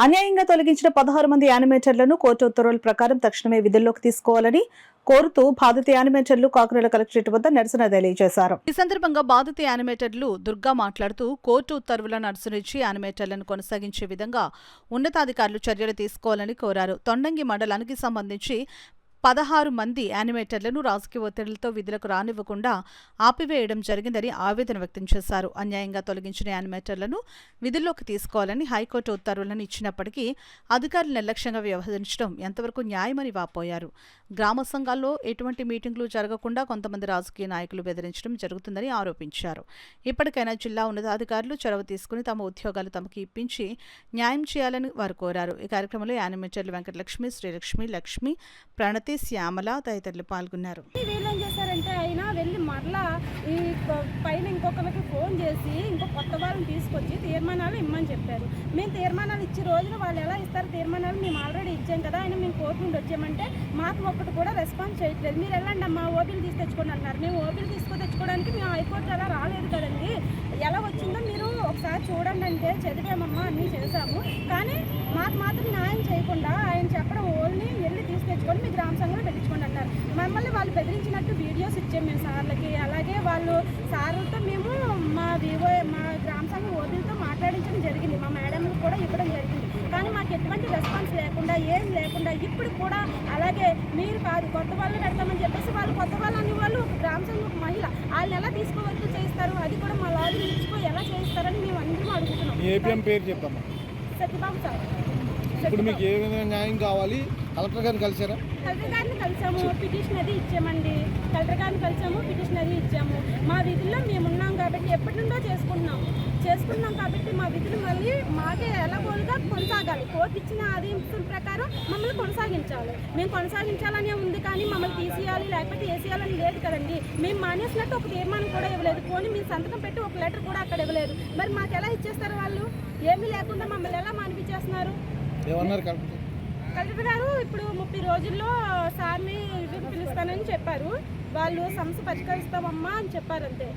అన్యాయంగా తొలగించిన 16 మంది యానిమేటర్లను కోర్టు ఉత్తర్వుల ప్రకారం తక్షణమే విధుల్లోకి తీసుకోవాలని కోరుతూ బాధిత యానిమేటర్లు కాకినాడ కలెక్టరేట్ వద్ద నిరసన తెలియజేశారు. ఈ సందర్భంగా బాధిత యానిమేటర్లు దుర్గా మాట్లాడుతూ కోర్టు ఉత్తర్వులను అనుసరించి యానిమేటర్లను కొనసాగించే విధంగా ఉన్నతాధికారులు చర్యలు తీసుకోవాలని కోరారు. తొండంగి మండలానికి సంబంధించి 16 మంది యానిమేటర్లను రాజకీయ ఒత్తిడిలతో విధులకు రానివ్వకుండా ఆపివేయడం జరిగిందని ఆవేదన వ్యక్తం చేశారు. అన్యాయంగా తొలగించిన యానిమేటర్లను విధుల్లోకి తీసుకోవాలని హైకోర్టు ఉత్తర్వులను ఇచ్చినప్పటికీ అధికారులు నిర్లక్ష్యంగా వ్యవహరించడం ఎంతవరకు న్యాయమని వాపోయారు. గ్రామ సంఘాల్లో ఎటువంటి మీటింగులు జరగకుండా కొంతమంది రాజకీయ నాయకులు బెదిరించడం జరుగుతుందని ఆరోపించారు. ఇప్పటికైనా జిల్లా ఉన్నతాధికారులు చొరవ తీసుకుని తమ ఉద్యోగాలు తమకు ఇప్పించి న్యాయం చేయాలని వారు కోరారు. ఈ కార్యక్రమంలో యానిమేటర్లు వెంకటలక్ష్మి, శ్రీలక్ష్మి, లక్ష్మి, ప్రణతి, శ్యామల తదితరులు పాల్గొన్నారు. వీళ్ళు ఏం చేశారంటే ఆయన వెళ్ళి మరలా ఈ పైన ఇంకొకరికి ఫోన్ చేసి ఇంకో కొత్త వాళ్ళని తీసుకొచ్చి తీర్మానాలు ఇమ్మని చెప్పారు. మేము తీర్మానాలు ఇచ్చే రోజున వాళ్ళు ఎలా ఇస్తారు తీర్మానాలు? మేము ఆల్రెడీ ఇచ్చాం కదా, ఆయన మేము కోర్టు నుండి వచ్చామంటే మాకు ఒక్కటి కూడా రెస్పాన్స్ చేయట్లేదు. మీరు వెళ్ళండి అమ్మా ఓపీలు తీసుకొచ్చుకోండి అన్నారు. మేము ఓపీలు తెచ్చుకోవడానికి మేము హైకోర్టు అలా రాలేదు కదండి. ఎలా వచ్చిందో మీరు ఒకసారి చూడండి అంటే చదివామమ్మా అన్నీ చేశాము. కానీ మాకు మాత్రం న్యాయం చేయకుండా ఆయన చెప్పడం ఓన్లీ వెళ్ళి తీసుకొచ్చుకొని మీ గ్రామ సంఘంలో పెట్టించుకోండి అన్నారు. మమ్మల్ని వాళ్ళు బెదిరించినట్టు వీడియోస్ ఇచ్చాము మేము సార్లకి. అలాగే వాళ్ళు సార్లతో మేము మా గ్రామ సంఘం ఓపీలతో మాట్లాడించడం జరిగింది. మా మేడంలు కూడా ఇవ్వడం జరిగింది. కానీ మాకు ఎటువంటి రెస్పాన్స్ లేకుండా ఏం లేకుండా ఇప్పుడు కూడా అలాగే మీరు కాదు కొత్త వాళ్ళు పెడతామని చెప్పేసి వాళ్ళు కొత్త వాళ్ళు అనే వాళ్ళు గ్రామ సంఘం మహిళ వాళ్ళని ఎలా తీసుకోవచ్చు చేయిస్తారు? అది కూడా మా లారీ ఇచ్చుకో ఎలా చేయిస్తారని మేము అందరం అడుగుతున్నాం. సత్యబాబు సార్. ఇప్పుడు మీకు ఏ విధంగా న్యాయం కావాలి? కలెక్టర్ గారిని కలిసారా? కలెక్టర్ గారిని కలిసాము, పిటిషన్ అది ఇచ్చామండి. కలెక్టర్ గారిని కలిసాము, పిటిషన్ అది ఇచ్చాము. మా విధుల్లో మేము ఉన్నాం కాబట్టి ఎప్పటి నుండో చేసుకుంటున్నాం కాబట్టి మా విధులు మళ్ళీ మాకే ఎలాగోలుగా కొనసాగాలి. కోర్టు ఇచ్చిన ఆదేశం ప్రకారం మమ్మల్ని కొనసాగించాలి. మేము కొనసాగించాలనే ఉంది కానీ మమ్మల్ని తీసేయాలి లేకపోతే వేసేయాలని లేదు కదండి. మేము మానేసినట్టు ఒక తీర్మానం కూడా ఇవ్వలేదు. పోనీ మీరు సంతకం పెట్టి ఒక లెటర్ కూడా అక్కడ ఇవ్వలేదు. మరి మాకు ఎలా ఇచ్చేస్తారు వాళ్ళు? ఏమీ లేకుండా మమ్మల్ని ఎలా మానిపించేస్తున్నారు? కలెక్టర్ గారు ఇప్పుడు 30 రోజుల్లో సార్ని పిలుస్తానని చెప్పారు. వాళ్ళు సమస్య పరిష్కరిస్తామమ్మా అని చెప్పారు అంతే.